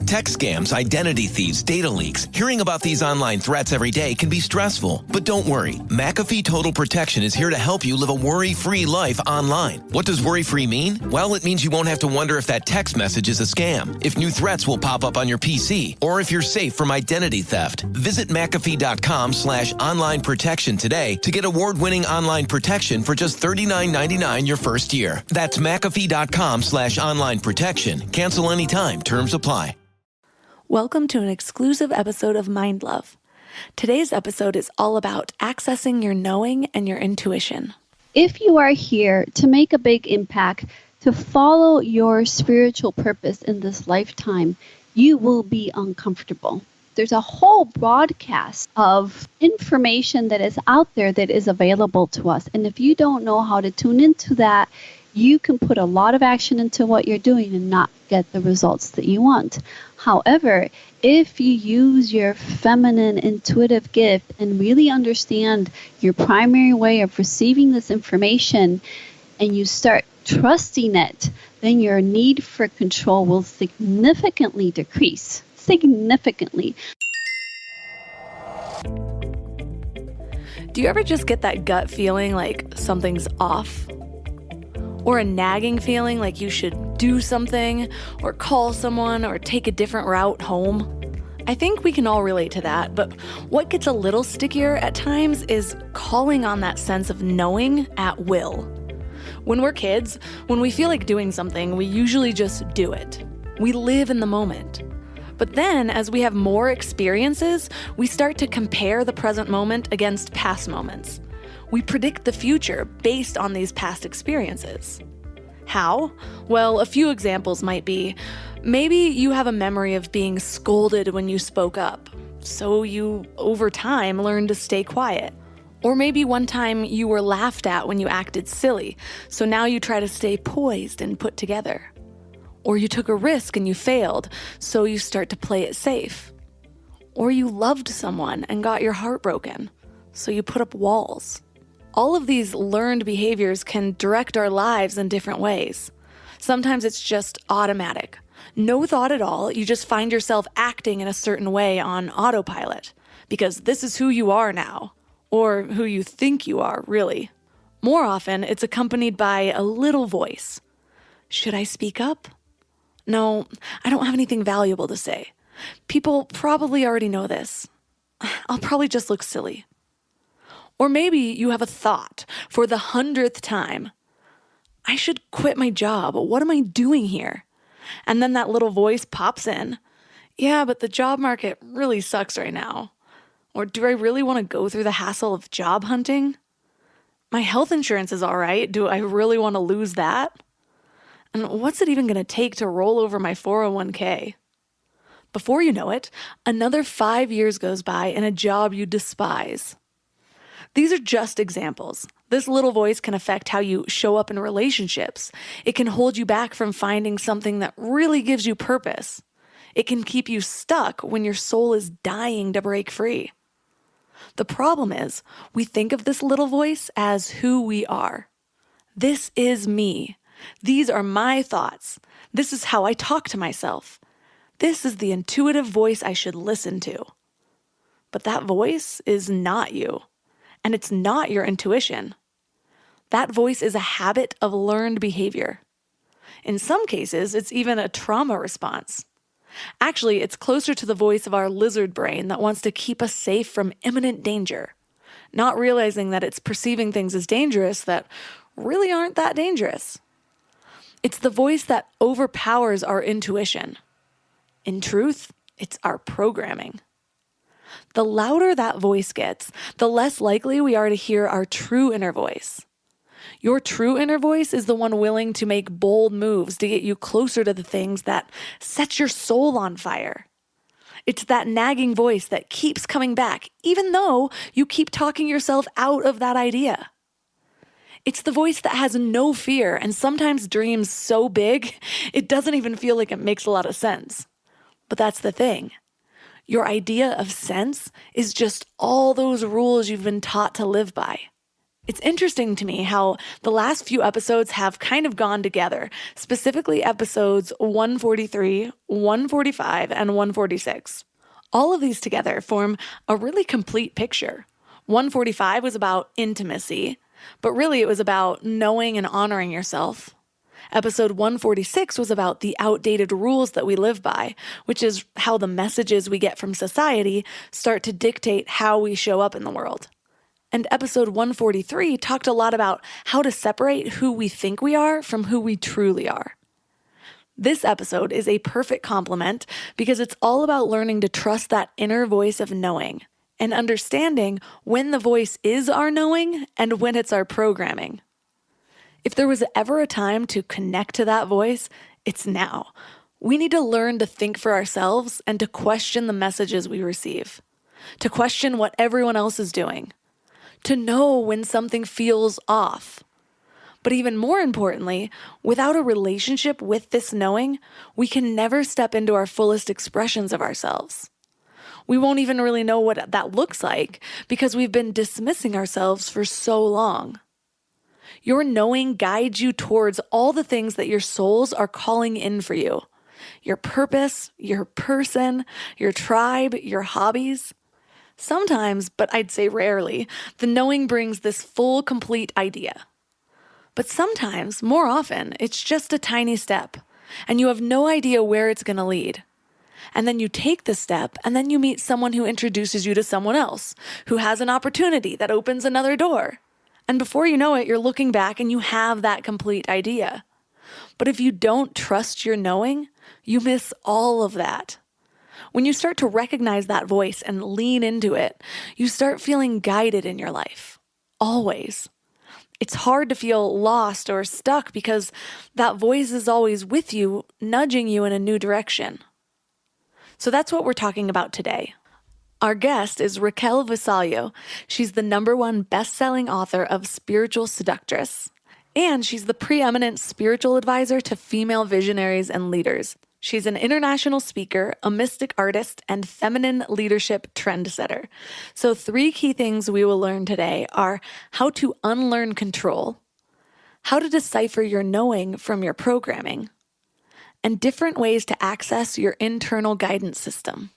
Text scams, identity thieves, data leaks. Hearing about these online threats every day can be stressful. But don't worry. McAfee Total Protection is here to help you live a worry-free life online. What does worry-free mean? Well, it means you won't have to wonder if that text message is a scam, if new threats will pop up on your PC, or if you're safe from identity theft. Visit McAfee.com/online protection today to get award-winning online protection for just $39.99 your first year. That's McAfee.com/online protection. Cancel anytime. Terms apply. Welcome to an exclusive episode of Mind Love. Today's episode is all about accessing your knowing and your intuition. If you are here to make a big impact, to follow your spiritual purpose in this lifetime, you will be uncomfortable. There's a whole broadcast of information that is out there that is available to us. And if you don't know how to tune into that, you can put a lot of action into what you're doing and not get the results that you want. However, if you use your feminine intuitive gift and really understand your primary way of receiving this information and you start trusting it, then your need for control will significantly decrease. Significantly. Do you ever just get that gut feeling like something's off? Or a nagging feeling like you should do something, or call someone, or take a different route home? I think we can all relate to that, but what gets a little stickier at times is calling on that sense of knowing at will. When we're kids, when we feel like doing something, we usually just do it. We live in the moment. But then, as we have more experiences, we start to compare the present moment against past moments. We predict the future based on these past experiences. How? Well, a few examples might be, maybe you have a memory of being scolded when you spoke up, so you, over time, learn to stay quiet. Or maybe one time you were laughed at when you acted silly, so now you try to stay poised and put together. Or you took a risk and you failed, so you start to play it safe. Or you loved someone and got your heart broken, so you put up walls. All of these learned behaviors can direct our lives in different ways. Sometimes it's just automatic. No thought at all, you just find yourself acting in a certain way on autopilot, because this is who you are now, or who you think you are, really. More often, it's accompanied by a little voice. Should I speak up? No, I don't have anything valuable to say. People probably already know this. I'll probably just look silly. Or maybe you have a thought for the 100th time. I should quit my job. What am I doing here? And then that little voice pops in. Yeah, but the job market really sucks right now. Or do I really want to go through the hassle of job hunting? My health insurance is all right. Do I really want to lose that? And what's it even going to take to roll over my 401k? Before you know it, another 5 years goes by in a job you despise. These are just examples. This little voice can affect how you show up in relationships. It can hold you back from finding something that really gives you purpose. It can keep you stuck when your soul is dying to break free. The problem is, we think of this little voice as who we are. This is me. These are my thoughts. This is how I talk to myself. This is the intuitive voice I should listen to. But that voice is not you. And it's not your intuition. That voice is a habit of learned behavior. In some cases, it's even a trauma response. Actually, it's closer to the voice of our lizard brain that wants to keep us safe from imminent danger, not realizing that it's perceiving things as dangerous that really aren't that dangerous. It's the voice that overpowers our intuition. In truth, it's our programming. The louder that voice gets, the less likely we are to hear our true inner voice. Your true inner voice is the one willing to make bold moves to get you closer to the things that set your soul on fire. It's that nagging voice that keeps coming back, even though you keep talking yourself out of that idea. It's the voice that has no fear and sometimes dreams so big, it doesn't even feel like it makes a lot of sense. But that's the thing. Your idea of sense is just all those rules you've been taught to live by. It's interesting to me how the last few episodes have kind of gone together, specifically episodes 143, 145, and 146. All of these together form a really complete picture. 145 was about intimacy, but really it was about knowing and honoring yourself. Episode 146 was about the outdated rules that we live by, which is how the messages we get from society start to dictate how we show up in the world. And episode 143 talked a lot about how to separate who we think we are from who we truly are. This episode is a perfect complement because it's all about learning to trust that inner voice of knowing and understanding when the voice is our knowing and when it's our programming. If there was ever a time to connect to that voice, it's now. We need to learn to think for ourselves and to question the messages we receive, to question what everyone else is doing, to know when something feels off. But even more importantly, without a relationship with this knowing, we can never step into our fullest expressions of ourselves. We won't even really know what that looks like because we've been dismissing ourselves for so long. Your knowing guides you towards all the things that your souls are calling in for you. Your purpose, your person, your tribe, your hobbies. Sometimes, but I'd say rarely, the knowing brings this full, complete idea. But sometimes, more often, it's just a tiny step, and you have no idea where it's going to lead. And then you take the step, and then you meet someone who introduces you to someone else, who has an opportunity that opens another door. And before you know it, you're looking back and you have that complete idea. But if you don't trust your knowing, you miss all of that. When you start to recognize that voice and lean into it, you start feeling guided in your life. Always. It's hard to feel lost or stuck because that voice is always with you, nudging you in a new direction. So that's what we're talking about today. Our guest is Raquel Visallo. She's the #1 best-selling author of Spiritual Seductress. And she's the preeminent spiritual advisor to female visionaries and leaders. She's an international speaker, a mystic artist, and feminine leadership trendsetter. So 3 key things we will learn today are how to unlearn control, how to decipher your knowing from your programming, and different ways to access your internal guidance system.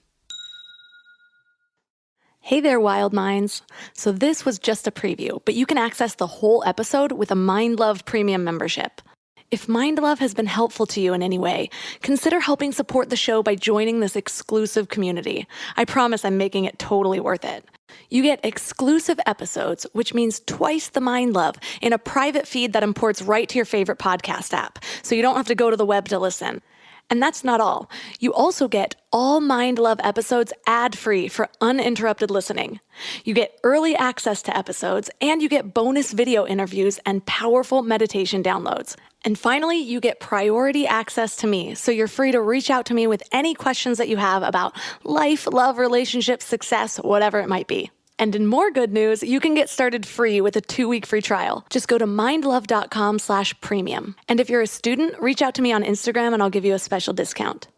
Hey there, wild minds. So this was just a preview, but you can access the whole episode with a Mind Love Premium membership. If Mind Love has been helpful to you in any way, consider helping support the show by joining this exclusive community. I promise I'm making it totally worth it. You get exclusive episodes, which means twice the Mind Love, in a private feed that imports right to your favorite podcast app, so you don't have to go to the web to listen. And that's not all. You also get all Mind Love episodes ad-free for uninterrupted listening. You get early access to episodes, and you get bonus video interviews and powerful meditation downloads. And finally, you get priority access to me, so you're free to reach out to me with any questions that you have about life, love, relationships, success, whatever it might be. And in more good news, you can get started free with a 2-week free trial. Just go to mindlove.com/premium. And if you're a student, reach out to me on Instagram and I'll give you a special discount.